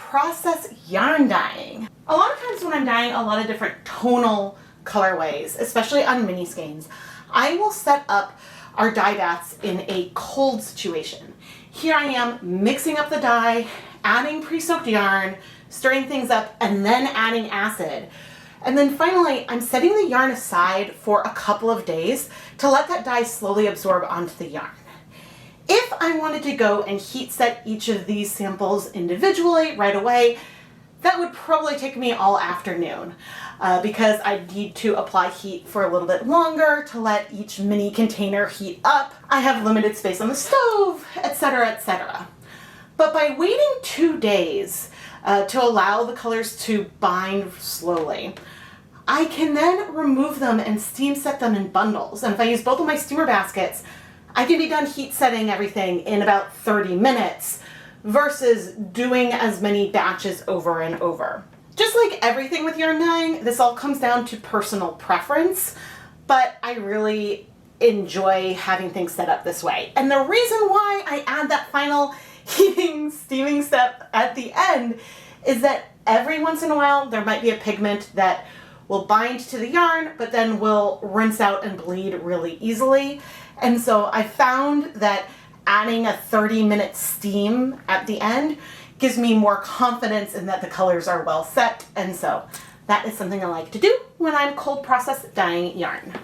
process yarn dyeing. A lot of times when I'm dyeing a lot of different tonal colorways, especially on mini skeins, I will set up our dye baths in a cold situation. Here I am mixing up the dye, adding pre-soaked yarn, stirring things up, and then adding acid. And then finally, I'm setting the yarn aside for a couple of days to let that dye slowly absorb onto the yarn. If I wanted to go and heat set each of these samples individually right away, that would probably take me all afternoon because I need to apply heat for a little bit longer to let each mini container heat up. I have limited space on the stove, etc., etc. But by waiting 2 days to allow the colors to bind slowly, I can then remove them and steam set them in bundles. And if I use both of my steamer baskets, I can be done heat setting everything in about 30 minutes versus doing as many batches over and over. Just like everything with yarn dyeing, this all comes down to personal preference, but I really enjoy having things set up this way. And the reason why I add that final heating, steaming step at the end is that every once in a while there might be a pigment that will bind to the yarn, but then will rinse out and bleed really easily. And so I found that adding a 30-minute steam at the end gives me more confidence in that the colors are well set. And so that is something I like to do when I'm cold process dyeing yarn.